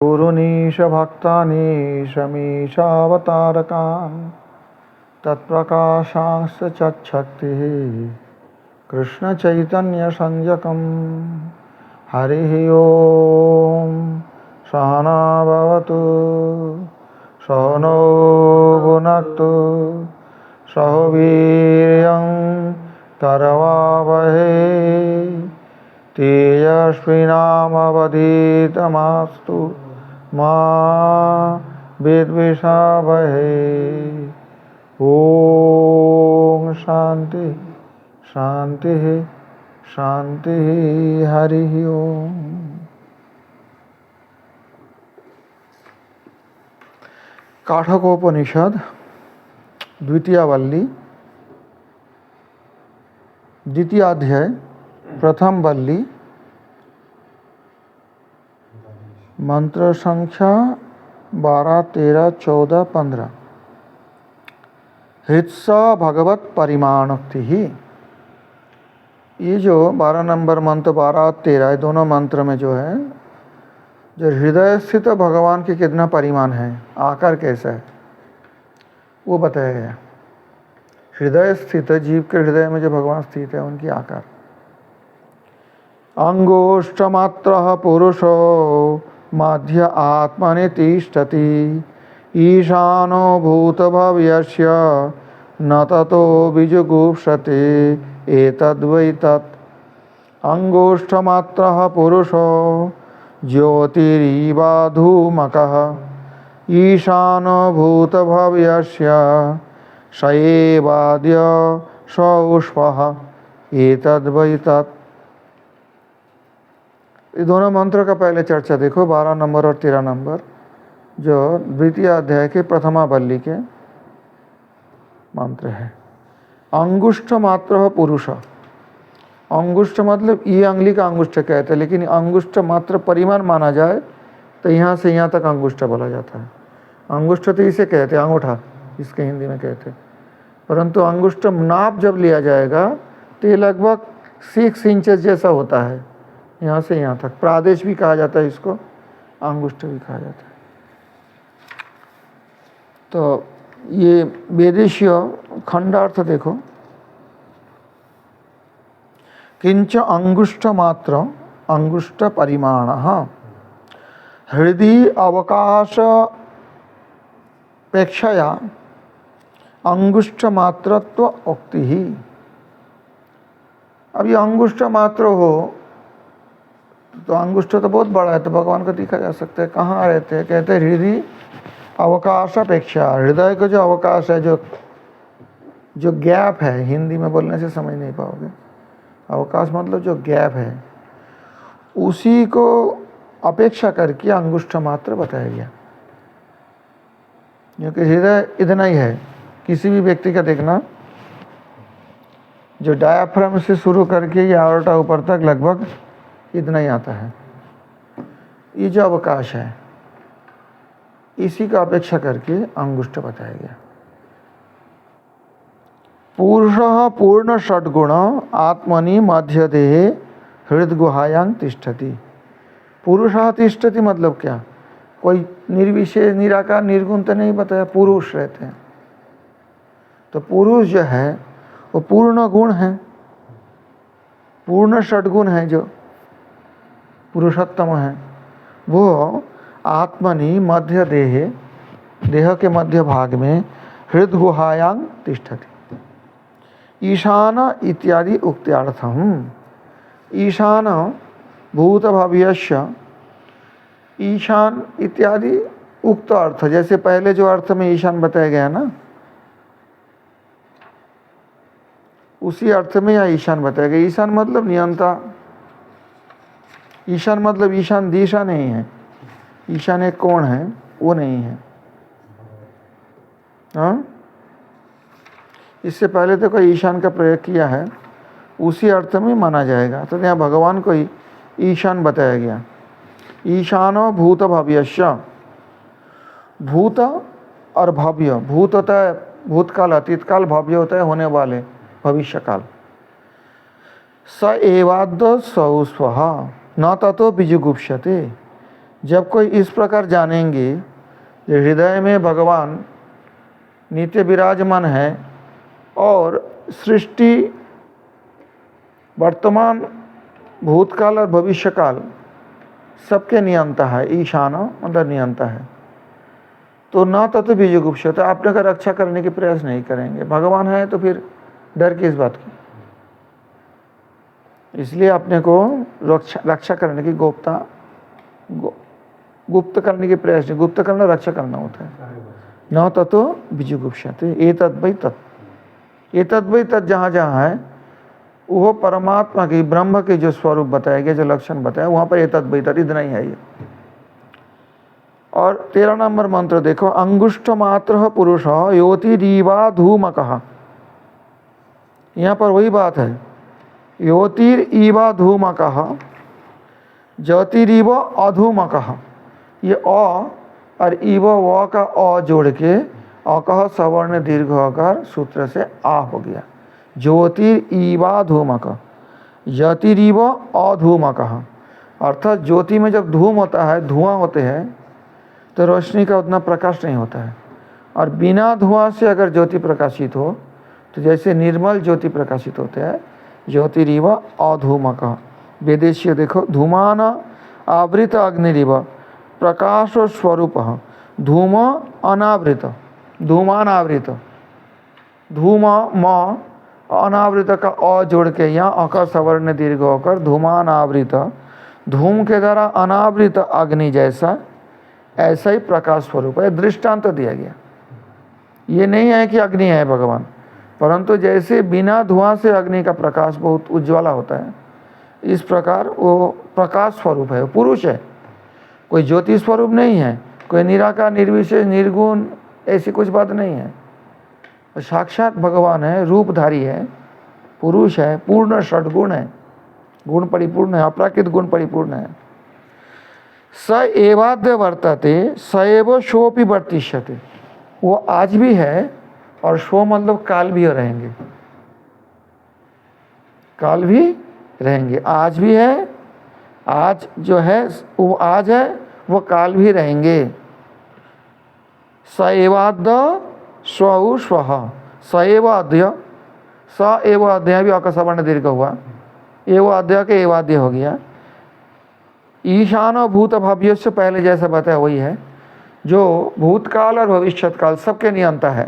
गुरुनीशभक्तानीशमीशावतारकान् तत्प्रकाशांश्च चक्षक्तिः कृष्णचैतन्यसंज्ञकम् हरिः ओम् सहना भवतु सहनौ भुनक्तु सह वीर्यं करवावहै तेजस्विनावधीतमस्तु मा विद्विषावहै। ओम शांति शांति शांति हरिः ओम। काठकोपनिषद द्वितीय वल्ली द्वितीय अध्याय प्रथम वल्ली मंत्र संख्या 12, 13, 14, 15। हृत्स भगवत परिमाणोक्ति ही। ये जो 12 नंबर मंत्र 12 और 13 दोनों मंत्र में जो है, जो हृदय स्थित भगवान के कितना परिमाण है, आकार कैसा है, वो बताया गया। हृदय स्थित जीव के हृदय में जो भगवान स्थित है उनकी आकार। अंगोष्ठमात्रः पुरुषो माध्य आत्मनि तिष्ठति ईशानो भूतभव्यस्य न ततो विजुगुप्सते एतद्वै तत्। अंगोष्ठमात्रः पुरुषो ज्योतिरीवाधूमकः ईशानो भूतभव्यस्य स एवाद्य स उष्पः एतद्वै तत्। ये दोनों मंत्रों का पहले चर्चा देखो, 12 नंबर और 13 नंबर, जो द्वितीय अध्याय के प्रथमा वल्ली के मंत्र है। अंगुष्ठ मात्र पुरुष। अंगुष्ठ मतलब ये अंगुली का अंगुष्ठ कहते हैं, लेकिन अंगुष्ठ मात्र परिमाण माना जाए तो यहाँ से यहाँ तक अंगुष्ठ बोला जाता है। अंगुष्ठ तो इसे कहते हैं, अंगूठा इसके हिंदी में कहते हैं, परंतु अंगुष्ठ नाप जब लिया जाएगा तो ये लगभग 6 इंचेस जैसा होता है, यहाँ से यहाँ तक। प्रादेश भी कहा जाता है इसको, अंगुष्ठ भी कहा जाता है। तो ये वेदेशीय खंडार्थ देखो। किंच अंगुष्ठ मात्र अंगुष्ठ परिमाण हृदय अवकाश अपेक्षया अंगुष्ठ मात्रत्व उक्ति ही। अब ये अंगुष्ठ मात्र हो तो अंगुष्ठ तो बहुत बड़ा है, तो भगवान को देखा जा सकता है। कहाँ रहते हैं? कहते हैं हृदय अवकाश अपेक्षा। हृदय का जो अवकाश है, जो गैप है, हिंदी में बोलने से समझ नहीं पाओगे। अवकाश मतलब जो गैप है, उसी को अपेक्षा करके अंगुष्ठ मात्र बताया गया। क्योंकि हृदय इतना ही है, किसी भी व्यक्ति का देखना, जो डायाफ्राम से शुरू करके ये आर्टा ऊपर तक लगभग इतना ही आता है। ये जो अवकाश है, इसी का अपेक्षा करके अंगुष्ठ बताया गया। पुरुषः पूर्ण षड्गुण आत्मनि मध्य देहे हृदय गुहायां तिष्ठति। पुरुषः तिष्ठति मतलब क्या? कोई निर्विशेष निराकार निर्गुण तो नहीं बताया, पुरुष रहते हैं। तो पुरुष जो है वो पूर्ण गुण है, पूर्ण षड्गुण है, जो पुरुषोत्तम है, वो आत्मनि मध्य देहे, देह के मध्य भाग में हृदय गुहायां तिष्ठति। ईशान इत्यादि उक्त्यार्थम। ईशान भूत भव्यस्य, ईशान इत्यादि उक्त अर्थ, जैसे पहले जो अर्थ में ईशान बताया गया ना, उसी अर्थ में यह ईशान बताया गया। ईशान मतलब नियंता। ईशान मतलब ईशान दिशा नहीं है, ईशान एक कोण है, वो नहीं है। हाँ, इससे पहले तो कोई ईशान का प्रयोग किया है, उसी अर्थ में माना जाएगा। तो यहाँ भगवान को ईशान बताया गया। ईशानो भूत भव्यस्य। भूत और भव्य, भूत होता है भूतकाल अतीत काल, भव्य होता है होने वाले भविष्य काल। स एवाद्य सौस्वः न ततो बीजुगुप्स्यते। जब कोई इस प्रकार जानेंगे कि हृदय में भगवान नित्य विराजमान है और सृष्टि वर्तमान भूतकाल और भविष्यकाल सबके नियंता है, ईशान मतलब नियंता है, तो न तत्व बीजगुप्त तो आपने का रक्षा करने के प्रयास नहीं करेंगे। भगवान है तो फिर डर किस बात की। इसलिए अपने को रक्षा करने की गुप्त करने के प्रयास नहीं, गुप्त करना रक्षा करना होता है। न तत्व बीजगुप्त ये तद्वै तत्, ये तद्वै तत् जहाँ जहाँ है वो परमात्मा की ब्रह्म के जो स्वरूप बताया गया, जो लक्षण बताया, वहाँ पर ये तद्वै तत् इतना ही है ये। और 13 नंबर मंत्र देखो, अंगुष्ठ मात्र पुरुष योतिरीवा धूमकः। यहाँ पर वही बात है, योतिर ईवा धूमकः ज्योतिरीव अधूमकः। ये अ और ईव व का अ जोड़ के अकह सवर्ण दीर्घ होकर सूत्र से आ हो गया। ज्योतिर ईवा धूमकः, ज्योतिरीव अधूमकः। अर्थात ज्योति में जब धूम होता है, धुआं होते हैं, तो रोशनी का उतना प्रकाश नहीं होता है। और बिना धुआं से अगर ज्योति प्रकाशित हो तो जैसे निर्मल ज्योति प्रकाशित होते हैं, ज्योतिरीव अधूमकः। वेदेशीय देखो, धूमान आवृत अग्निरिव प्रकाश स्वरूप धूम अनावृत, धूमान आवृत, धूम म अनावृत का अ जोड़ के यहाँ अकर सवर्ण दीर्घ होकर धूमान आवृत, धूम के द्वारा अनावृत अग्नि जैसा ऐसा ही प्रकाश स्वरूप है। दृष्टांत तो दिया गया, ये नहीं है कि अग्नि है भगवान, परंतु जैसे बिना धुआं से अग्नि का प्रकाश बहुत उज्ज्वला होता है, इस प्रकार वो प्रकाश स्वरूप है, पुरुष है, कोई ज्योति स्वरूप नहीं है, कोई निराकार निर्विशेष निर्गुण ऐसी कुछ बात नहीं है। साक्षात भगवान है, रूपधारी है, पुरुष है, पूर्ण षड्गुण है, गुण परिपूर्ण है, अपराकृत गुण परिपूर्ण है। स एवाद्य वर्तते स एव शोपि वर्तिष्यते। वो आज भी है और शो मतलब काल भी रहेंगे, काल भी रहेंगे। आज भी है, आज जो है वो आज है, वो काल भी रहेंगे। स एवाद्य स्वउ स्वः, स एवाद्य, स एवाद्य भी आपका सवर्ण दीर्घ हुआ, एवाद्य के एवाद्य हो गया। ईशान भूत भव्य से पहले जैसा बताया वही है, जो भूतकाल और भविष्यत काल सबके नियंता है।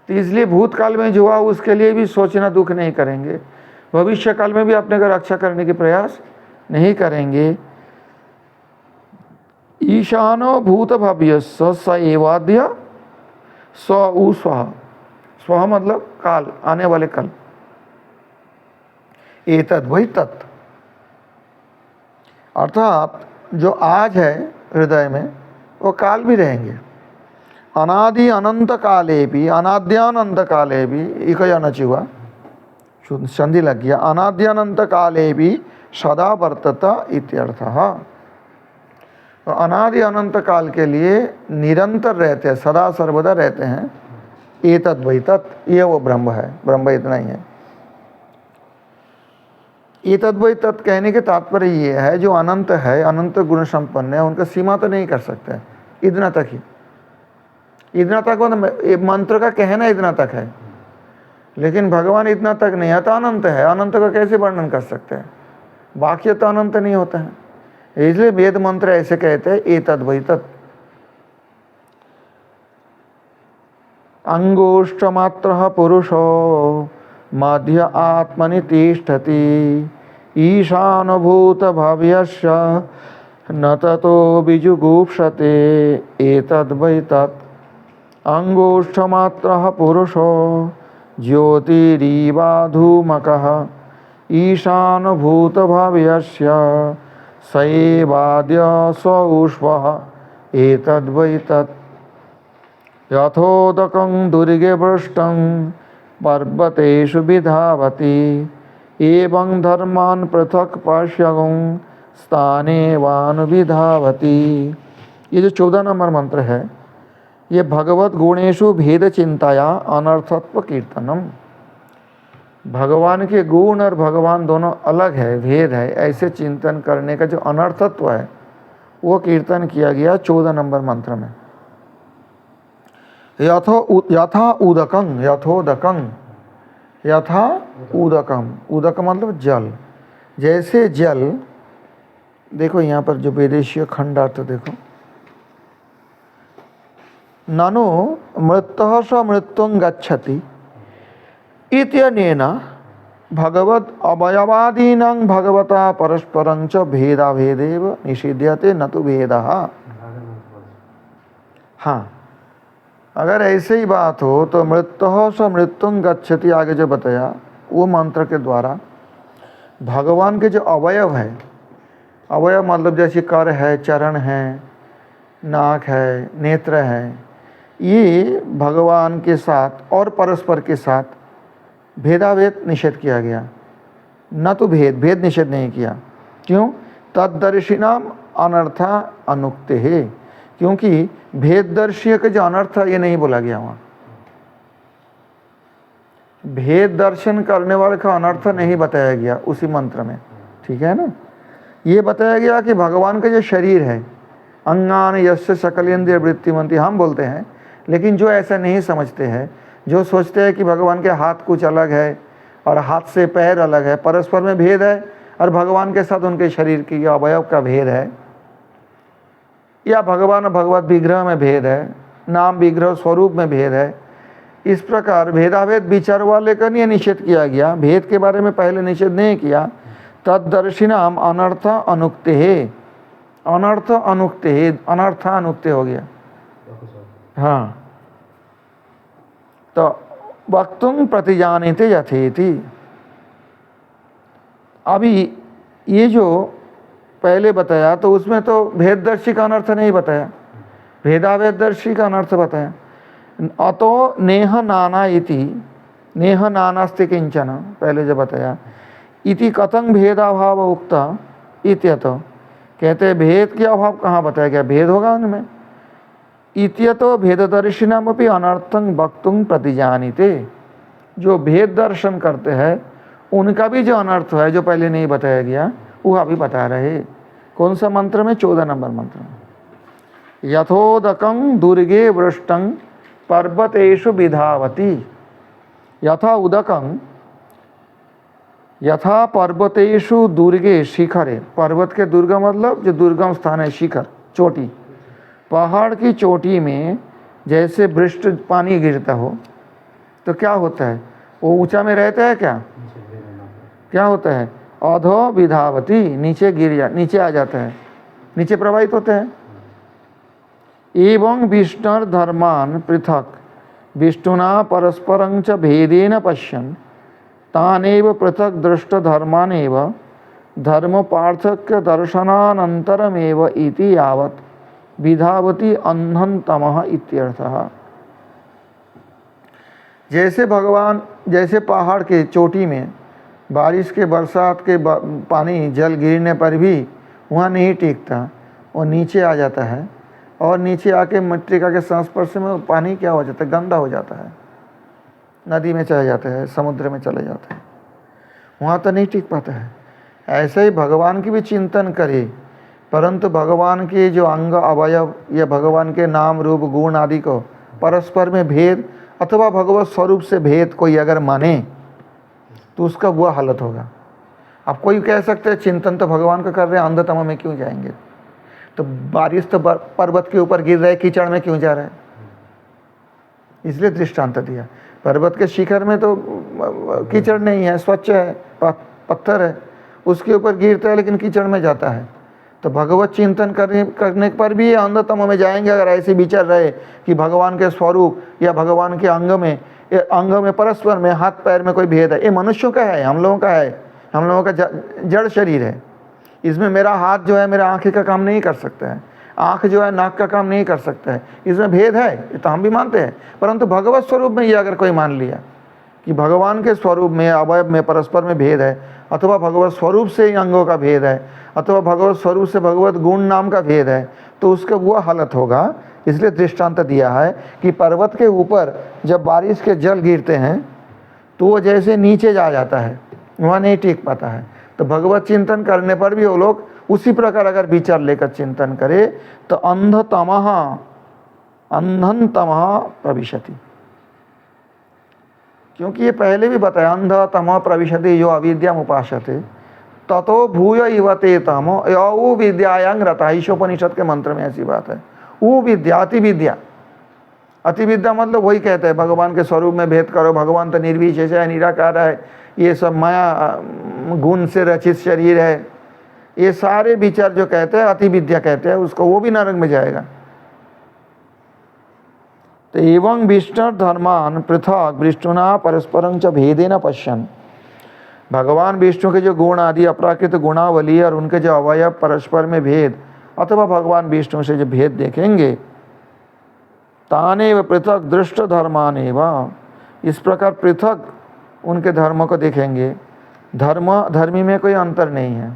तो इसलिए भूतकाल में जो हुआ उसके लिए भी सोचना दुख नहीं करेंगे, भविष्य काल में भी अपने को रक्षा करने की प्रयास नहीं करेंगे। ईशानो भूत भव्य स एवाद्य स उ स्वः, स्वः मतलब काल, आने वाले काल। एतद् वही तत्, अर्थात जो आज है हृदय में वो काल भी रहेंगे। अनादि अनंत काले भी, अनाद्यानंत काले भी, एक नच हुआ, संधि लग गया, अनाद्यानंत काले भी सदा वर्तता इत्यर्थः। अनादि अनंत काल के लिए निरंतर रहते हैं, सदा सर्वदा रहते हैं। एतद् वही तत्, ये वो ब्रह्म है, ब्रह्म इतना ही है। एतद् वही तत् कहने के तात्पर्य ये है, जो अनंत है, अनंत गुण संपन्न है, उनका सीमा तो नहीं कर सकते, इतना तक ही, इतना तक मतलब मंत्र का कहना इतना तक है, लेकिन भगवान इतना तक नहीं है, तो अनंत है, अनंत का कैसे वर्णन कर सकते हैं, वाक्य तो अनंत नहीं होता है। इसलिए वेद मंत्र ऐसे कहते हैं, एतद् वही तत्। अंगुष्ठ मात्र पुरुषो मध्य आत्मनि तिष्ठति ईशानभूत भव्यस्य न ततो बीजुगुप्सते एतद् वै तत्। अंगुष्ठ मात्र पुरुषो ज्योतिरीवा धूमकः ईशानभूत भव्यस्य स एवाद्य स ऊष्वः एतद् वै तत्। यथोदकं दुर्गे वृष्टं पर्वतेषु विधावति एवं धर्मान् पृथक् पश्यगुं स्थानेवानुविधावति। ये जो 14 नंबर मंत्र है, ये भगवत गुणेषु भेद चिंताया अनर्थत्व कीर्तनम। भगवान के गुण और भगवान दोनों अलग है, भेद है, ऐसे चिंतन करने का जो अनर्थत्व है वो कीर्तन किया गया 14 नंबर मंत्र में। यथा उदकं, यथोदकं, यथा उदकम, उदक मतलब जल, जैसे जल। देखो यहाँ पर जो वेदेशीय खंडार्थ देखो, ननु मृत्युः स मृत्युं गच्छति इत्यनेन भगवद अवयवादीनां भगवता परस्परं च भेदाभेदेव निषिध्यते न तो भेदः। हाँ, अगर ऐसे ही बात हो तो मृत्युः स मृत्युं गच्छति आगे जो बताया वो मंत्र के द्वारा भगवान के जो अवयव है, अवयव मतलब जैसे कर है, चरण है, नाक है, नेत्र है, ये भगवान के साथ और परस्पर के साथ भेदाभेद निषेध किया गया, न तो भेद निषेध नहीं किया। क्यों? तद्दर्शिनाम अनर्था अनुक्ते है, क्योंकि भेददर्शी का जो अनर्थ है ये नहीं बोला गया वहाँ। भेद दर्शन करने वाले का अनर्थ नहीं बताया गया उसी मंत्र में, ठीक है ना। ये बताया गया कि भगवान का जो शरीर है, अंगान यस्य सकलेन्द्रिय वृत्तिमंती हम बोलते हैं, लेकिन जो ऐसा नहीं समझते हैं, जो सोचते हैं कि भगवान के हाथ कुछ अलग है और हाथ से पैर अलग है, परस्पर में भेद है, और भगवान के साथ उनके शरीर की अवयव का भेद है, या भगवान और भगवत विग्रह में भेद है, नाम विग्रह स्वरूप में भेद है, इस प्रकार भेदाभेद विचार वाले का नहीं निषेध किया गया। भेद के बारे में पहले निषेध नहीं किया। तद्दर्शिनाम अनर्थ अनुक्ते है, अनर्थ अनुक्ते है, अनर्थ अनुक्ते हो गया। हाँ, तो वक्तुं प्रतिजानीते यथेति। अभी ये जो पहले बताया तो उसमें तो भेददर्शी का अनर्थ नहीं बताया, भेदाभेददर्शी का अनर्थ बताया। अतो नेह नाना इति, नेह नानास्ति किंचन पहले जो बताया, इति कथं भेदाभाव उक्ता इत्यतो, कहते भेद के अभाव कहाँ बताया गया, भेद होगा उनमें। इत्यतो भेददर्शिनामपि अनर्थं वक्तुं प्रतिजानीते, जो भेद दर्शन करते हैं उनका भी जो अनर्थ है जो पहले नहीं बताया गया वो अभी बता रहे। कौन सा मंत्र में? 14 नंबर मंत्र में। यथोदकं दुर्गे वृष्टं पर्वतेषु विधावती, यथा उदकं, यथा पर्वतेषु दुर्गे शिखरे, पर्वत के दुर्ग मतलब जो दुर्गम स्थान है, शिखर चोटी, पहाड़ की चोटी में जैसे वृष्ट पानी गिरता हो तो क्या होता है, वो ऊंचा में रहता है, क्या होता है, अधो विधावती, नीचे आ जाता है, नीचे प्रवाहित होते हैं। एवं विष्णुर धर्मान पृथक विष्णुना परस्परं च भेदेन पश्यन् तानेव पृथक दृष्ट धर्मानेव धर्म पार्थक्य दर्शनानंतरमेव इति यावत् विधावती अंधन तमः इत्यर्थः। जैसे भगवान, जैसे पहाड़ के चोटी में बारिश के बरसात के पानी जल गिरने पर भी वहाँ नहीं टिकता, वो नीचे आ जाता है, और नीचे आके मृत्तिका के संस्पर्श में पानी क्या हो जाता है, गंदा हो जाता है, नदी में चला जाता है, समुद्र में चले जाता है, वहाँ तो नहीं टिक पाता है। ऐसे ही भगवान की भी चिंतन करे, परंतु भगवान के जो अंग अवयव या भगवान के नाम रूप गुण आदि को परस्पर में भेद अथवा भगवत स्वरूप से भेद कोई अगर माने तो उसका बुरा हालत होगा। अब कोई कह सकते हैं चिंतन तो भगवान का कर रहे हैं, अंधतम में क्यों जाएंगे, तो बारिश तो पर्वत के ऊपर गिर रहा है, कीचड़ में क्यों जा रहा है, इसलिए दृष्टांत दिया। पर्वत के शिखर में तो कीचड़ नहीं है, स्वच्छ है, पत्थर है, उसके ऊपर गिरता है लेकिन कीचड़ में जाता है। तो भगवत चिंतन करने पर भी ये अंधतम में जाएंगे अगर ऐसे विचार रहे कि भगवान के स्वरूप या भगवान के अंग में परस्पर में हाथ पैर में कोई भेद है। ये मनुष्यों का है, हम लोगों का है, हम लोगों का जड़ शरीर है, इसमें मेरा हाथ जो है मेरा आँख का काम नहीं कर सकता है, आँख जो है नाक का काम नहीं कर सकता है, इसमें भेद है, ये तो हम भी मानते हैं। परंतु भगवत स्वरूप में ये अगर कोई मान लिया कि भगवान के स्वरूप में अवयव में परस्पर में भेद है, अथवा भगवत स्वरूप से ही अंगों का भेद है, अथवा भगवत स्वरूप से भगवत गुण नाम का भेद है, तो उसका वो हालत होगा। इसलिए दृष्टांत दिया है कि पर्वत के ऊपर जब बारिश के जल गिरते हैं तो वो जैसे नीचे जा जाता है, वहाँ नहीं टिक पाता है। तो भगवत चिंतन करने पर भी वो लोग उसी प्रकार अगर विचार लेकर चिंतन करे तो अंधतमः अंधनतमः प्रविशति, क्योंकि ये पहले भी बताया अंधतमः प्रविशति यो अविद्याम उपासते ततो भूय इवते तमो यौ विद्यायां रता। ईशोपनिषद के मंत्र में ऐसी बात है। ऊ विद्या अति विद्या, अति विद्या मतलब वही कहते हैं भगवान के स्वरूप में भेद करो, भगवान तो निर्विशेष है, निराकार है, ये सब माया गुण से रचित शरीर है, ये सारे विचार जो कहते हैं अति विद्या कहते हैं उसको, वो भी नरक में जाएगा। तो एवं विष्णु धर्मान पृथक विष्णुना परस्परं च भेदेन पश्यन्, भगवान विष्णु के जो गुण आदि अपराकृत गुणावली और उनके जो अवयव परस्पर में भेद अथवा भगवान विष्णु से जो भेद देखेंगे, तानेव पृथक दृष्ट धर्मानेव, इस प्रकार पृथक उनके धर्मों को देखेंगे। धर्मी में कोई अंतर नहीं है।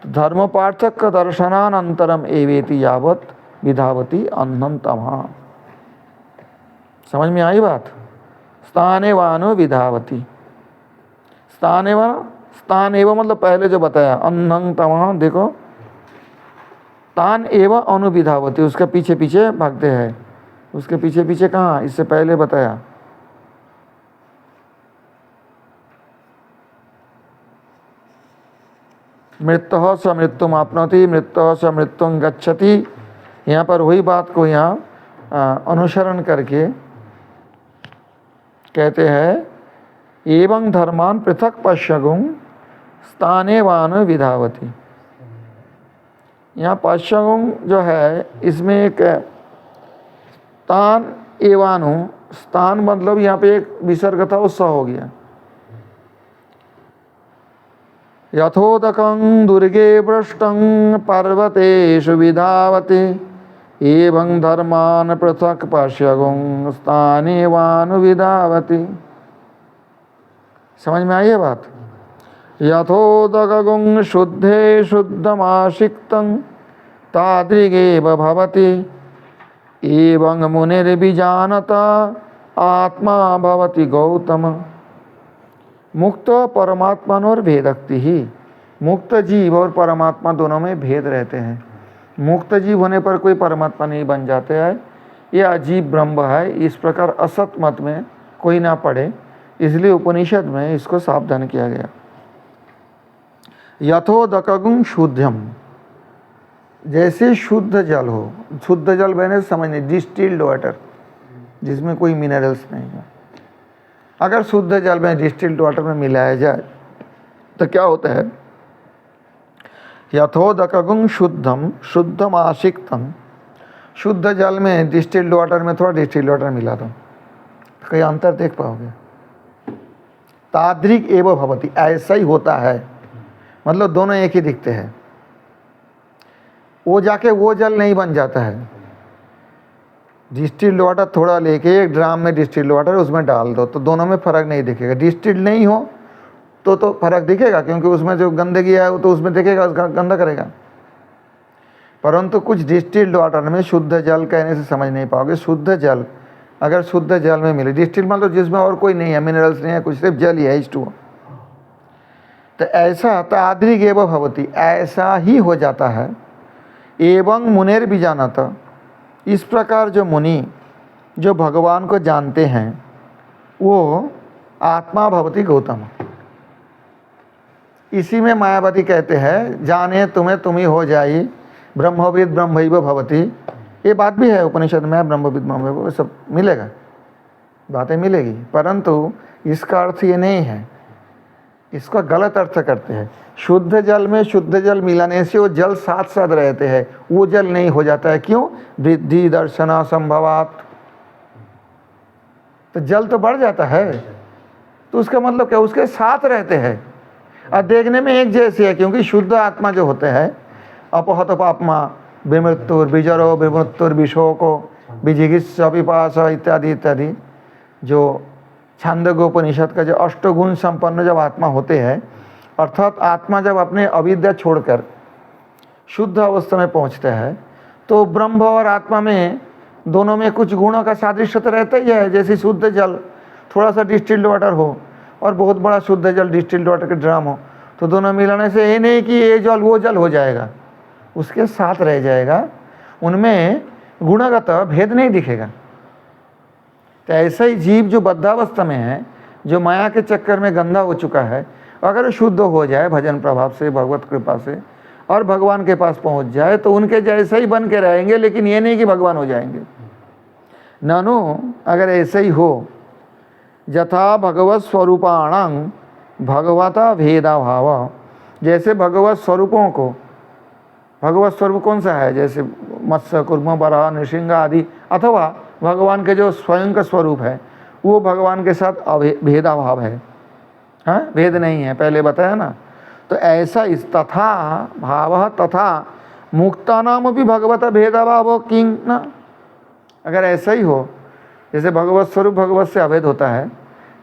तो धर्म पार्थक्य दर्शनान अंतरम एवेति यावत विधावती अंधनतमः। समझ में आई बात? स्थानेवानो विधावती, स्थान एवं मतलब पहले जो बताया अंधनतमः, देखो तान एवं अनुविधावती, उसके पीछे पीछे भागते हैं। उसके पीछे पीछे कहाँ? इससे पहले बताया मृत्युः स मृत्युम आपनोति मृत्युः स मृत्युं गच्छति। यहाँ पर वही बात को यहाँ अनुसरण करके कहते हैं एवं धर्मान पृथक पश्यगुं स्थानेवान विधावती। यहाँ पश्यगुं जो है इसमें एक स्थान एवानु, स्थान मतलब यहाँ पे एक विसर्ग था, उससा हो गया। यथोदकं दुर्गे पृष्ठं पर्वतेषु विधावते एवं धर्मान पृथक पश्यगुं स्थानेवानुविधावति। समझ में आई है बात? यथोदकगुं शुद्धे शुद्धमाशिक्तं तादृगेव भवति एवं मुनिर्विजानता आत्मा भवति गौतम। मुक्त परमात्मनोर भेदक्ति ही, मुक्त जीव और परमात्मा दोनों में भेद रहते हैं। मुक्त जीव होने पर कोई परमात्मा नहीं बन जाते हैं, ये अजीब ब्रह्म है। इस प्रकार असत मत में कोई ना पड़े, इसलिए उपनिषद में इसको सावधान किया गया। यथोदकगुं शुद्धम, जैसे शुद्ध जल हो, शुद्ध जल मैंने समझने डिस्टिल्ड वाटर जिसमें कोई मिनरल्स नहीं है। अगर शुद्ध जल में डिस्टिल्ड वाटर में मिलाया जाए तो क्या होता है? यथोदकगुं शुद्धम शुद्धम आशिक्तम, शुद्ध जल में डिस्टिल्ड वाटर में थोड़ा डिस्टिल्ड वाटर मिला दो, कोई अंतर देख पाओगे? तादृक एव भवति, ऐसा ही होता है, मतलब दोनों एक ही दिखते हैं। वो जाके वो जल नहीं बन जाता है। डिस्टिल्ड वाटर थोड़ा लेके एक ड्राम में डिस्टिल्ड वाटर उसमें डाल दो तो दोनों में फ़र्क नहीं दिखेगा। डिस्टिल्ड नहीं हो तो फ़र्क दिखेगा, क्योंकि उसमें जो गंदगी है वो तो उसमें दिखेगा, उसका गंदा करेगा। परंतु कुछ डिस्टिल्ड वाटर में शुद्ध जल कहने से समझ नहीं पाओगे। शुद्ध जल अगर शुद्ध जल में मिले, डिस्टिल्ड मतलब जिसमें और कोई नहीं है, मिनरल्स नहीं है, कुछ सिर्फ जल ही है, H2O, तो ऐसा तादृग एव भवति, ऐसा ही हो जाता है। एवं मुनेर भी जानता, इस प्रकार जो मुनि जो भगवान को जानते हैं वो आत्मा भवति गौतम। इसी में मायावती कहते हैं जाने तुम्हें तुम ही हो जाई, ब्रह्मविद ब्रह्मैव भवति। ये बात भी है उपनिषद में, ब्रह्मविद ब्रह्मैव सब मिलेगा, बातें मिलेगी, परंतु इसका अर्थ ये नहीं है, इसका गलत अर्थ करते हैं। शुद्ध जल में शुद्ध जल मिलाने से वो जल साथ साथ रहते हैं, वो जल नहीं हो जाता है। क्यों? वृद्धि दर्शना संभवात, तो जल तो बढ़ जाता है, तो उसका मतलब क्या? उसके साथ रहते हैं और देखने में एक जैसे है, क्योंकि शुद्ध आत्मा जो होते हैं अपहत पापमा विमृत्युर विजरो विमृत्युर विशोको विजिगित्सा पिपासा इत्यादि इत्यादि, जो छांदोग्योपनिषद का जो अष्टगुण संपन्न जब आत्मा होते हैं, अर्थात आत्मा जब अपने अविद्या छोड़कर शुद्ध अवस्था में पहुंचते हैं तो ब्रह्म और आत्मा में दोनों में कुछ गुणों का सादृश्य तो रहता ही है। जैसे शुद्ध जल थोड़ा सा डिस्टिल्ड वाटर हो और बहुत बड़ा शुद्ध जल डिस्टिल्ड वाटर के ड्राम हो तो दोनों मिलाने से ये नहीं कि ये जल वो जल हो जाएगा, उसके साथ रह जाएगा, उनमें गुणगत भेद नहीं दिखेगा। तो ऐसा ही जीव जो बद्धावस्था में है, जो माया के चक्कर में गंदा हो चुका है, अगर शुद्ध हो जाए भजन प्रभाव से, भगवत कृपा से, और भगवान के पास पहुंच जाए तो उनके जैसे ही बन के रहेंगे, लेकिन ये नहीं कि भगवान हो जाएंगे। नानु अगर ऐसे ही हो, यथा भगवत स्वरूपाणां भगवता भेदा भाव, जैसे भगवत स्वरूपों को, भगवत स्वरूप कौन सा है, जैसे मत्स्य कुर्म बराह नृसिंह आदि, अथवा भगवान के जो स्वयं का स्वरूप है वो भगवान के साथ भेदाभाव है, हाँ भेद नहीं है, पहले बताया ना। तो ऐसा इस तथा भाव तथा मुक्ता नाम भी भगवत भेदाभाव किंग ना, अगर ऐसा ही हो, जैसे भगवत स्वरूप भगवत से अभेद होता है,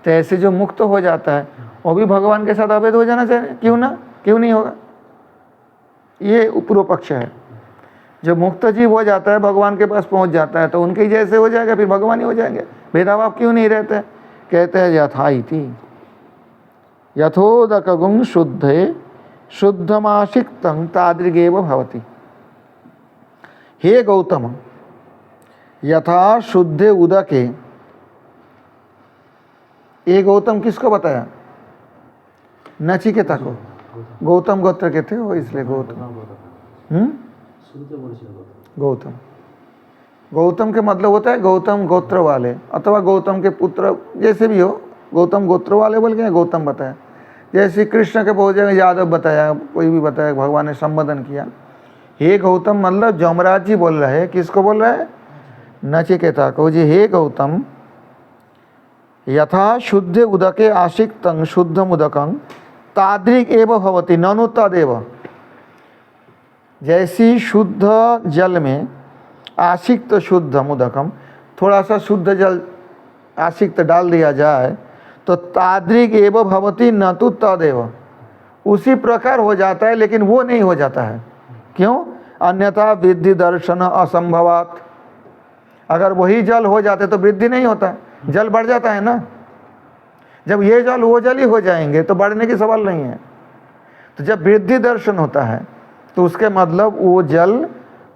तो ऐसे जो मुक्त हो जाता है वो भी भगवान के साथ अभेद हो जाना चाहिए, क्यों ना, क्यों नहीं होगा। ये पूर्व पक्ष है। जो मुक्त जीव हो जाता है, भगवान के पास पहुंच जाता है, तो उनके जैसे हो जाएगा, फिर भगवान ही हो जाएंगे, भेदाभाव क्यों नहीं रहते। कहते हैं यथा इति यथोदक गुण शुद्धे शुद्धमाशिक्तं तादृगेव भवति। हे गौतम, यथा शुद्धे उदके, ये गौतम किसको बताया, नचिकेता को, गौतम गोत्र के थे वो, इसलिए गौतम। गौतम, गौतम के मतलब होता है गौतम गोत्र वाले, अथवा गौतम के पुत्र, जैसे भी हो, गौतम गोत्र वाले बोल के गौतम बताया। जैसे कृष्ण के बहुत जगह यादव बताया, कोई भी बताया, भगवान ने संबोधन किया। हे गौतम मतलब जमराज जी बोल रहे हैं, किसको बोल रहे हैं, नचिकेता को जी। हे गौतम, यथा शुद्ध उदके आशिक्तं शुद्धम उदकं तादृक् एव भवति ननु तदेव। जैसी शुद्ध जल में आशिक्त शुद्धम उदकम, थोड़ा सा शुद्ध जल आशिक्त डाल दिया जाए तो तादृक् एव भवति न तु तदेव, उसी प्रकार हो जाता है, लेकिन वो नहीं हो जाता है। क्यों, अन्यथा वृद्धि दर्शन असंभवात। अगर वही जल हो जाते तो वृद्धि नहीं होता, जल बढ़ जाता है ना। जब ये जल वो जल ही हो जाएंगे तो बढ़ने की सवाल नहीं है। तो जब वृद्धि दर्शन होता है तो उसके मतलब वो जल,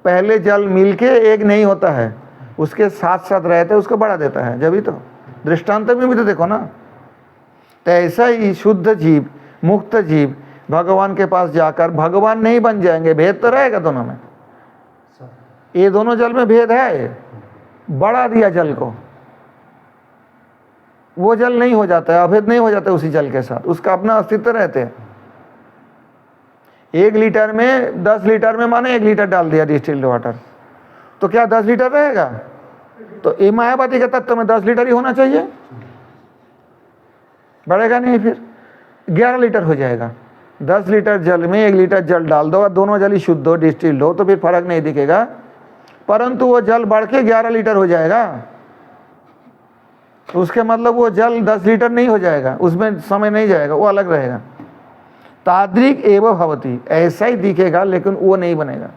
पहले जल मिलके एक नहीं होता है, उसके साथ साथ रहते उसको बढ़ा देता है। जब ही तो दृष्टांत में भी तो देखो ना। तो ऐसा ही शुद्ध जीव, मुक्त जीव भगवान के पास जाकर भगवान नहीं बन जाएंगे, भेद तो रहेगा दोनों में। ये दोनों जल में भेद है, बढ़ा दिया जल को, वो जल नहीं हो जाता है, अभेद नहीं हो जाता उसी जल के साथ, उसका अपना अस्तित्व रहते हैं। 1 लीटर में 10 लीटर में माने 1 लीटर डाल दिया डिस्टिल्ड वाटर, तो क्या 10 लीटर रहेगा? तो ये मायावादी के तत्व में 10 लीटर ही होना चाहिए, बढ़ेगा नहीं, फिर 11 लीटर हो जाएगा। 10 लीटर जल में 1 लीटर जल डाल दो, दोनों जल ही शुद्ध हो, डिस्टिल्ड हो, तो फिर फर्क नहीं दिखेगा, परंतु वो जल बढ़ के 11 लीटर हो जाएगा। तो उसके मतलब वो जल 10 लीटर नहीं हो जाएगा, उसमें समय नहीं जाएगा, वो अलग रहेगा। तादृक् एव भवति, ऐसा ही दिखेगा लेकिन वो नहीं बनेगा।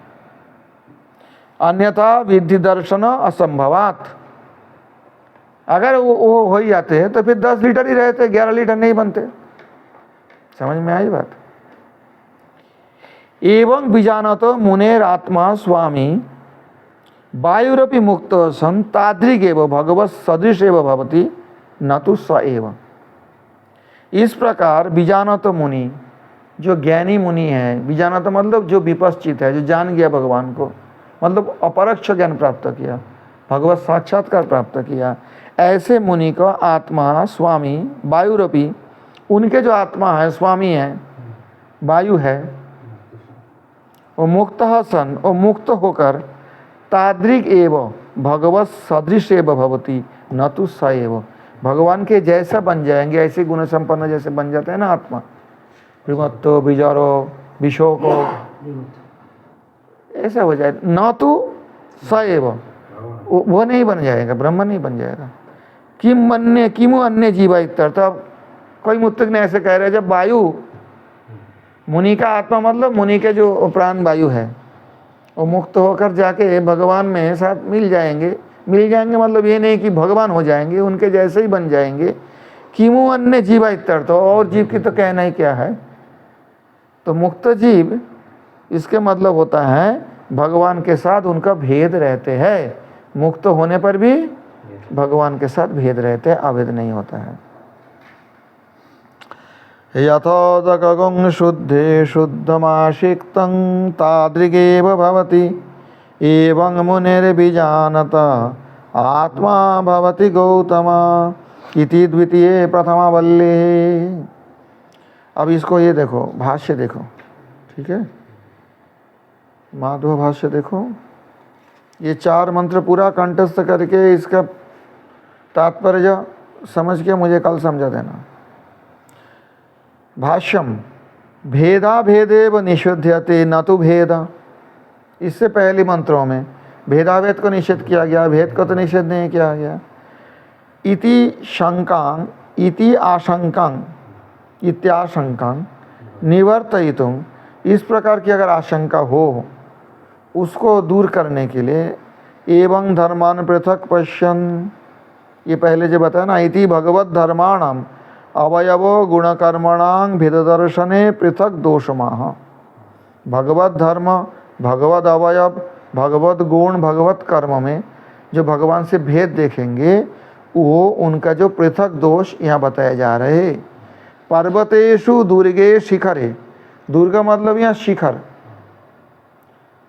अन्यथा विधि दर्शन असंभवात, अगर वो हो ही जाते हैं तो फिर 10 लीटर ही रहते, 11 लीटर नहीं बनते। समझ में आई बात। एवं बीजानतो मुनेर आत्मा स्वामी वायुरपि मुक्त सन तादृक् एव भगवत सदृश एव भवति न तो स एव। इस प्रकार बीजानतो मुनि, जो ज्ञानी मुनि है, बीजानतो मतलब जो विपश्चित है, जो जान गया भगवान को, मतलब अपरोक्ष ज्ञान प्राप्त किया, भगवत साक्षात्कार प्राप्त किया, ऐसे मुनि का आत्मा स्वामी वायुरपि, उनके जो आत्मा है स्वामी है, वायु है, वो मुक्त सन, वो मुक्त होकर तादृक् एव भगवत सदृश एव भवति न तो स एव, भगवान के जैसा बन जाएंगे, ऐसे गुण संपन्न जैसे बन जाते हैं ना आत्मा, विमत्तो विजारो विशोको, ऐसा हो जाए, न तो स एव, वो नहीं बन जाएगा, ब्रह्म नहीं बन जाएगा। किम अन्य किमु अन्य जीवा इत्यर्थ। कोई मुत्तक ने ऐसे कह रहे हैं, जब वायु मुनि का आत्मा मतलब मुनि के जो प्राण वायु है, वो मुक्त होकर जाके भगवान में साथ मिल जाएंगे मतलब ये नहीं कि भगवान हो जाएंगे, उनके जैसे ही बन जाएंगे। किमु अन्य जीवा इत्यर्थ, और जीव की तो कहना ही क्या है, तो मुक्त जीव इसके मतलब होता है भगवान के साथ उनका भेद रहते हैं, मुक्त होने पर भी भगवान के साथ भेद रहते हैं, अभेद नहीं होता है। यथोदकगुं शुद्धे शुद्धमाशिक्तं तादृगेव भवति एवं मुनिर्विजानत आत्मा भवति गौतम इति द्वितीये प्रथमावल्ली। अब इसको ये देखो, भाष्य देखो, ठीक है, माधव भाष्य देखो, ये 4 मंत्र पूरा कंठस्थ करके इसका तात्पर्य समझ के मुझे कल समझा देना। भाष्यम भेदा भेदेव निषिध्यते न तो भेदा, इससे पहले मंत्रों में भेदाभेद को निषेध किया गया, भेद को तो निषेध नहीं किया गया। इति शंकां इति आशंकां इत्याशंकां निवर्तयितुं, इस प्रकार की अगर आशंका हो उसको दूर करने के लिए एवं धर्मान पृथक पश्यन्, ये पहले जो बताया ना, इति भगवत धर्माणाम अवयवो गुणकर्मणां भेददर्शने पृथक दोषमाह। भगवत धर्म, भगवत अवयव, भगवत गुण, भगवत कर्म में जो भगवान से भेद देखेंगे वो उनका जो पृथक दोष यहाँ बताए जा रहे। पर्वतेषु दुर्गे शिखरे, दुर्ग मतलब यहाँ शिखर,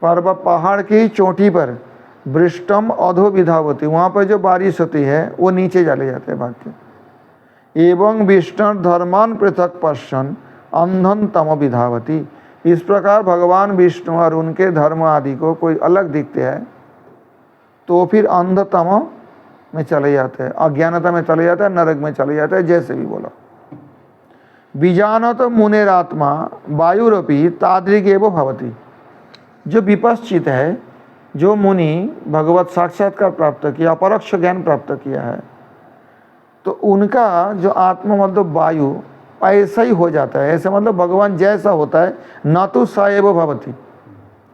पर्वत पहाड़ की चोटी पर, वृष्टम अधो विधावती, वहाँ पर जो बारिश होती है वो नीचे चले जाते हैं भाग के। एवं विष्णु धर्मान पृथक पश्यन् अंधन तम विधावती, इस प्रकार भगवान विष्णु और उनके धर्म आदि को कोई अलग दिखते हैं तो फिर अंधतम में चले जाते हैं, अज्ञानता में चले जाते हैं, नरक में चले जाते हैं, जैसे भी बोला। बीजानत मुनेरात्मा वायुरपि तादृगेव भवति, जो विपश्चित है, जो मुनि भगवत साक्षात्कार प्राप्त किया, अपरोक्ष ज्ञान प्राप्त किया है, तो उनका जो आत्मा मतलब वायु ऐसा ही हो जाता है। ऐसे मतलब भगवान जैसा होता है, न तो स एव भवति,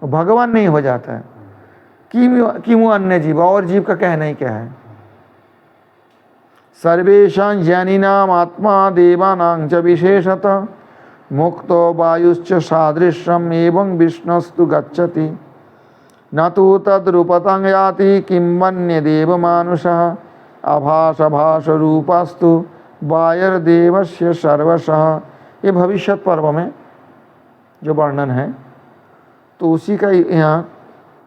भगवान नहीं हो जाता है। किमु अन्य जीव, और जीव का कहना ही क्या है। सर्वेषां ज्ञानिनाम आत्मा देवानां च विशेषतः मुक्तो वायुश्च सादृश्यम एवं विष्णुस्तु गच्छति न तो तद्रूपतं याति किं मन्ये देवमानुषः आभास रूपास्तु वायुर्देवस्य सर्वशः। ये भविष्यत पर्व में जो वर्णन है तो उसी का यहाँ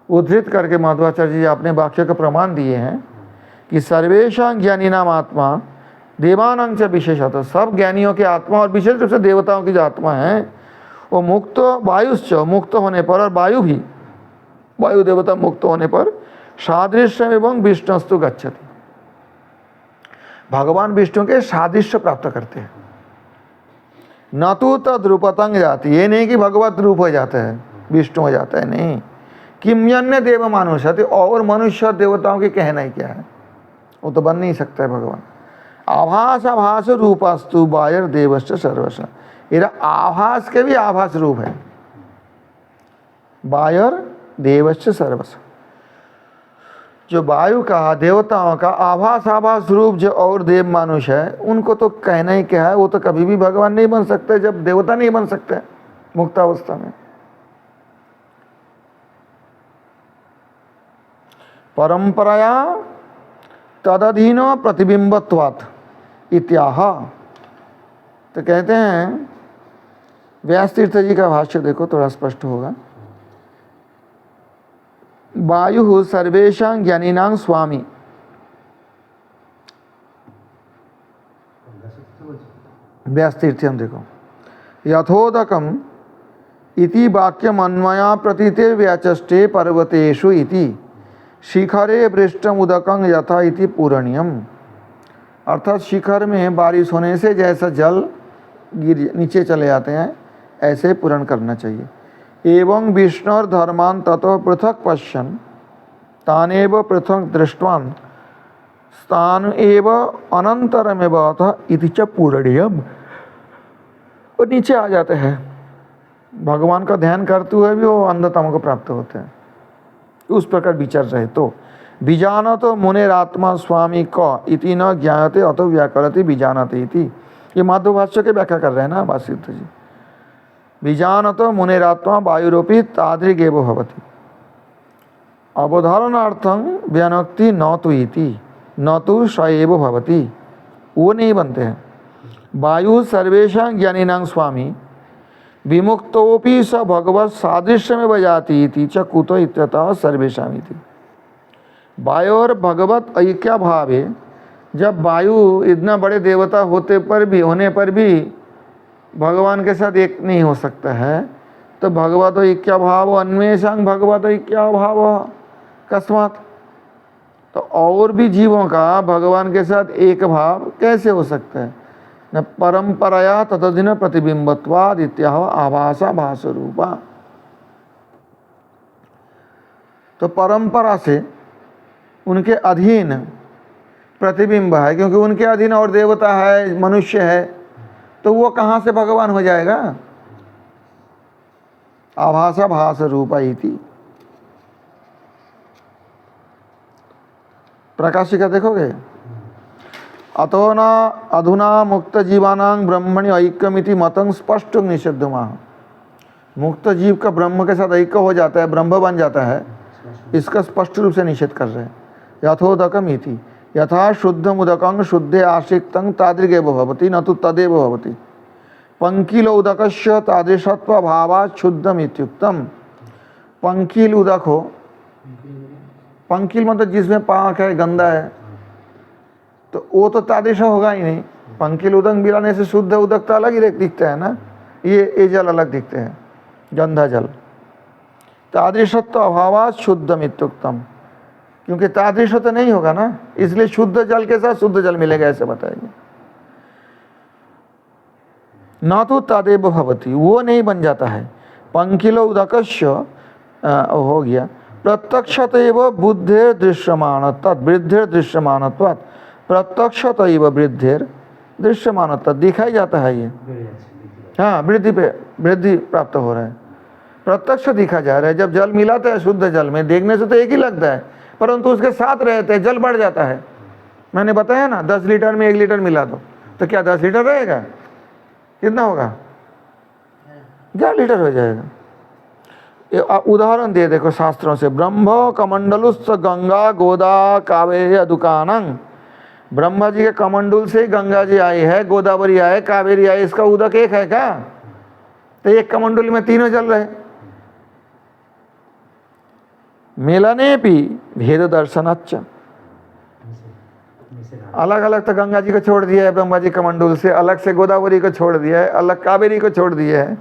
उद्धृत करके माधवाचार्य जी अपने वाक्य का प्रमाण दिए हैं कि सर्वेषां ज्ञानिनाम आत्मा देवानां च विशेषतः, सब ज्ञानियों के आत्मा और विशेष रूप से देवताओं की जो आत्मा है वो मुक्त वायुश्च, मुक्त होने पर, और वायु भी, वायु देवता मुक्त होने पर सादृश्य एवं विष्णुस्तु गच्छति, भगवान विष्णु के सादृश्य प्राप्त करते हैं। न तो तद्रूपतं जाति, ये नहीं कि भगवत रूप हो जाता है, विष्णु हो जाता है, नहीं। किम्यन्य देव मानुषति, और मनुष्य देवताओं के कहना ही क्या है, वो तो बन नहीं सकता है भगवान। आभास रूपास्तु वायुर देवश्च सर्वश, ये आभास के भी आभास रूप है, वायुर देवश्च सर्वश। जो वायु का, देवताओं का आभास रूप जो और देव मानुष है, उनको तो कहना ही क्या है, वो तो कभी भी भगवान नहीं बन सकते, जब देवता नहीं बन सकते मुक्तावस्था में। परंपराया तदधीनो प्रतिबिंबत्वात् इत्याह, तो कहते हैं, व्यास तीर्थ जी का भाष्य देखो थोड़ा स्पष्ट होगा। वायु सर्वेषां ज्ञानिनां स्वामी, व्यास तीर्थम देखो, यथोदकम इति वाक्यमन्वया प्रतीते व्याचष्टे पर्वतेषु इति शिखरे वृष्टम उदकं यथा इति पूरणीयम, अर्थात शिखर में बारिश होने से जैसा जल गिर नीचे चले जाते हैं ऐसे पूरण करना चाहिए। एवं विष्णुर धर्मान ततो पृथक पश्यन् तानेव पृथक दृष्टवान स्थान एव अनंतरमेव अतः इति च पूरणीयम, और नीचे आ जाते हैं, भगवान का ध्यान करते हुए भी वो अंधतम को प्राप्त होते हैं। उस प्रकार विचार रहे तो बीजानत मुनेरात्मा स्वामी क इति न ज्ञायते अतो व्याकरति बीजानते इति, ये माधव भाष्य के व्याख्या कर रहे हैं ना वासिष्ठ जी। विजानतो मुनेरात्मा वायुरूपी तादृगेव भवति। अवधारणार्थं व्यनक्ति न तो इति न तो स एव भवति, वो नहीं बनते हैं। वायु सर्वेषां ज्ञानिनां स्वामी विमुक्तोपि स भगवत सादृश्य में बजाती इति च कुतो इत्यतः सर्वेषां इति। वायु और भगवत ऐक्य भाव है। जब वायु इतना बड़े देवता होने पर भी भगवान के साथ एक नहीं हो सकता है, तो भगवत ऐक्य भाव अन्वेषां भगवत ऐक्य भाव कस्मात्, तो और भी जीवों का भगवान के साथ एक भाव कैसे हो सकता है? न परंपराया ततदिन प्रतिबिंबत्वाद इत्याह आभासा भास रूपा। तो परंपरा से उनके अधीन प्रतिबिंब है, क्योंकि उनके अधीन और देवता है, मनुष्य है, तो वो कहाँ से भगवान हो जाएगा? आभासा भास रूपा इति। प्रकाशिका देखोगे, अतो न अधुना मुक्त जीवानां ब्रह्मणि ऐक्यमिति मतंग स्पष्ट निषिद्धमा। मुक्त जीव का ब्रह्म के साथ ऐक्य हो जाता है, ब्रह्म बन जाता है, इसका स्पष्ट रूप से निषेध कर रहे हैं। यथोदकम इति यथा शुद्धम उदकं शुद्धे आश्रिक्तं तादृगेव भवति न तु तदेव भवति। पंकिल उदकस्य तादृशत्व भावात् शुद्धम इत्युक्तम। पंकिल उदक हो, पंकिल मतलब जिसमें पाक है, गंदा है, तो वो तो तादृश होगा ही नहीं। पंकिल उदक मिलाने से शुद्ध उदक तो अलग ही दिखता है ना, ये जल अलग दिखते हैं, गंधा जल। तादृशत्व अभावात् शुद्धम इत्युक्तम, क्योंकि तादृश तो नहीं होगा ना, इसलिए शुद्ध जल के साथ शुद्ध जल मिलेगा, ऐसे बताएंगे। न तो तदेव भवति, वो नहीं बन जाता है। पंकिल उदकस्य हो गया प्रत्यक्षतैव बुद्धिर दृश्यमानत्वात् वृद्धिर दृश्यमानत्वात्। प्रत्यक्षतैव वृद्धिर दृश्यमानत्वात्, दिखाई जाता है ये, हाँ, वृद्धि प्राप्त हो रहा है, प्रत्यक्ष दिखा जा रहा है। जब जल मिलाता है शुद्ध जल में, देखने से तो एक ही लगता है, परंतु उसके साथ रहते हैं जल बढ़ जाता है। मैंने बताया ना, 10 लीटर में 1 लीटर मिला दो तो क्या 10 लीटर रहेगा? कितना होगा? 11 लीटर हो जाएगा। उदाहरण दे देखो शास्त्रों से, ब्रह्म कमंडलुस्स गंगा गोदा कावेरी अदुकानंग। ब्रह्मा जी के कमंडल से गंगा जी आई है, गोदावरी आए, कावेरी आई, इसका उदक एक है क्या? तो एक कमंडल में तीनों जल रहे। मेलने भी भेद दर्शनाच्च, अलग अलग तो गंगा जी को छोड़ दिया है ब्रह्मा जी कमंडल से, अलग से गोदावरी को छोड़ दिया है, अलग कावेरी को छोड़ दिया है,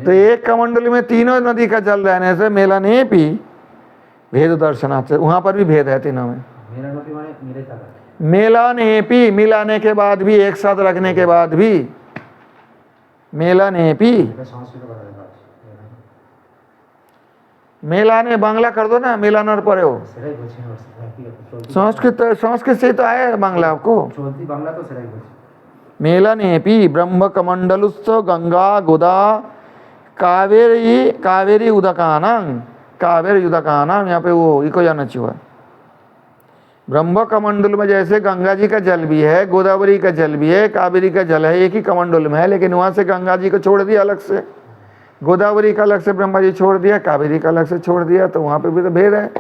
तो एक कमंडल में तीनों नदी का जल रहने से मेलने भी भेद दर्शनाच्च, वहां पर भी भेद है तीनों में। मेलाने पी, मिलाने के बाद भी, एक साथ रखने के बाद भी, मेलाने पी, मेलाने बांग्ला कर दो ना, मिलान और परे हो। संस्कृत से तो आया बांग्ला आपको। मेलाने पी ब्रह्म कमंडलुस्स गंगा गोदा कावेरी उदकानां, कावेरी उदकानां, यहाँ पे वो इको जाना चाहिए। ब्रह्म कमंडल में जैसे गंगा जी का जल भी है, गोदावरी का जल भी है, कावेरी का जल है, एक ही कमंडल में है, लेकिन वहां से गंगा जी को छोड़ दिया अलग से, गोदावरी का अलग से ब्रह्मा जी छोड़ दिया, कावेरी का अलग से छोड़ दिया, तो वहां पे भी तो भेद है।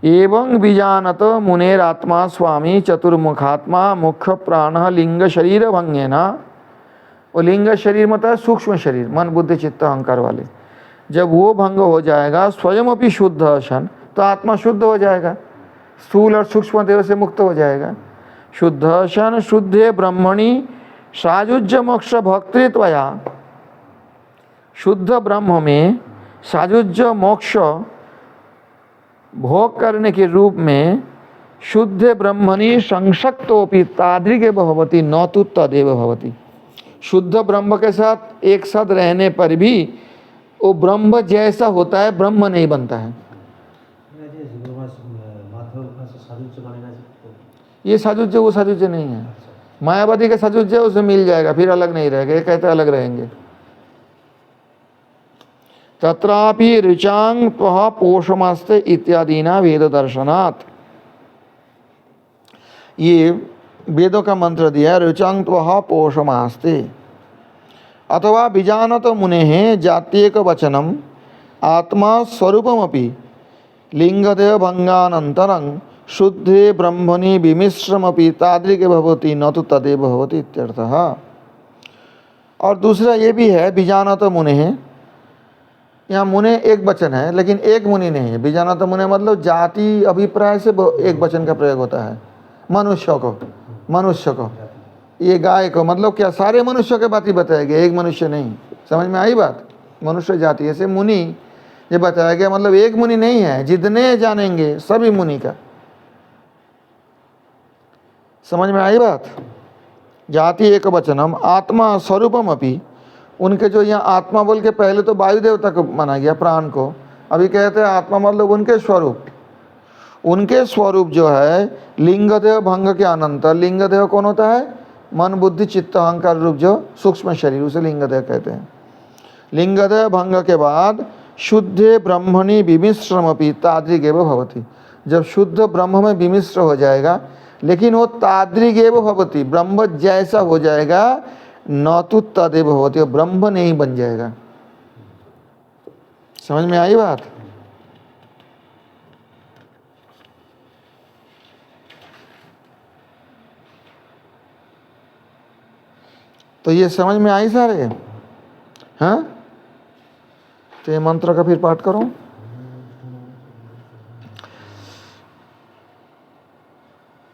एवं बीजानत मुनेर आत्मा स्वामी चतुर्मुखात्मा मुख्य प्राण लिंग शरीर भंगे ना। और लिंग शरीर मतलब सूक्ष्म शरीर, मन बुद्धि चित्त अहंकार वाले, जब वो भंग हो जाएगा, स्वयं अपनी शुद्ध अशन, तो आत्मा शुद्ध हो जाएगा, स्थूल और सूक्ष्म देव से मुक्त हो जाएगा। शुद्ध अशन शुद्धे ब्रह्मणि सायुज्य मोक्ष भक्तृत्वया, शुद्ध ब्रह्म में सायुज्य मोक्ष भोग करने के रूप में शुद्ध ब्रह्मणि संशक्तोपि तादृगेव भवति न तु तदेव भवति। शुद्ध ब्रह्म के साथ एक साथ रहने पर भी वो ब्रह्म जैसा होता है, ब्रह्म नहीं बनता है। ये साजुज्य वो साजुज्य नहीं है, मायावादी का साजुज्य उसे मिल जाएगा, फिर अलग नहीं रहेगा, ये कहते अलग रहेंगे। तत्रापि ऋचांग त्वः पोषमास्ते इत्यादिना वेद दर्शनात्, ये वेदों का मंत्र दिया, ऋचांग त्वः पोषमास्ते, अथवा बीजानत मुनेः जात्येक वचनम आत्मा स्वरूपमपि लिंगदेह भंगानंतरं शुद्धे ब्रह्मणि विमिश्रमपि तादृगे भवति न तो तदेव भवति इत्यर्थः। और दूसरा ये भी है बीजानत मुनेः, यहाँ मुने एक वचन है लेकिन एक मुनि नहीं है। बीजानत मुने मतलब जाति अभिप्राय से एक वचन का प्रयोग होता है। मनुष्य को, ये गाय को, मतलब क्या सारे मनुष्यों के बात ही बताया गया, एक मनुष्य नहीं। समझ में आई बात? मनुष्य जाति ऐसे मुनि ये बताया गया, मतलब एक मुनि नहीं है, जितने जानेंगे सभी मुनि का। समझ में आई बात? जाति एक वचनम आत्मा स्वरूपम अपि, उनके जो यहाँ आत्मा बोल के पहले तो वायु देवता को माना गया, प्राण को, अभी कहते हैं आत्मा मतलब उनके स्वरूप। उनके स्वरूप जो है लिंगदेह भंग के अनंतर, लिंगदेह कौन होता है? मन बुद्धि चित्त अहंकार रूप जो सूक्ष्म शरीर, उसे लिंगदेह कहते हैं। लिंगदेह भंग के बाद शुद्धे ब्रह्मणि विमिश्रमपि तादृगेव भवति, जब शुद्ध ब्रह्म में विमिश्र हो जाएगा, लेकिन वो तादृगेव भवति, ब्रह्म जैसा हो जाएगा, न तो तदेव भवति, ब्रह्म नहीं बन जाएगा। समझ में आई बात? तो ये समझ में आई सारे? हाँ, तो ये मंत्र का फिर पाठ करो।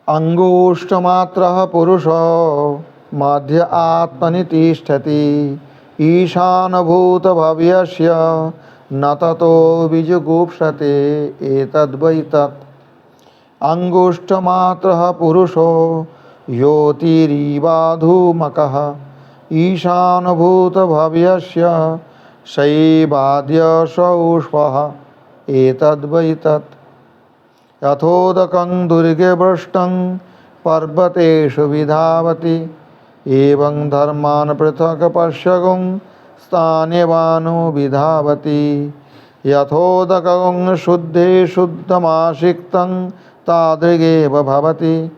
अंगुष्ठमात्रः पुरुषो मध्य आत्मनि तिष्ठति, ईशानभूतभव्यस्य न ततो विजुगुप्सते एतद्वै तत्। अंगुष्ठमात्रः पुरुषो योतिरीवाधूमकः, ईशानभूतभव्यस्य शैवाद्य सौष्वः एतद्वै तत्। यथोदकं दुर्गे भ्रष्टं पर्वतेषु विधावति, एवं धर्मान् पृथक् पश्यगुं स्थान्यवानो विधावति। यथोदकं शुद्धे शुद्धमासिक्तं तादृगेव भवति,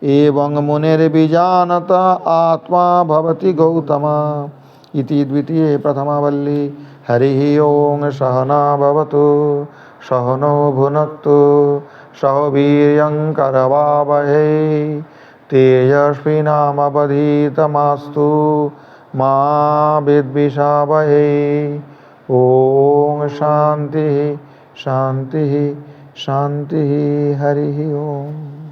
एवं मुनिर्विजानत आत्मा भवति गौतम। इति द्वितीये प्रथमावल्ली। हरिः ओं सहना भवतु सहनो भुनक्तु सह वीर्यं करवावहै तेजस्विनामवधीतमस्तु मा विद्विषावहै। ओं शान्तिः शान्तिः शान्तिः। हरिः ओम्।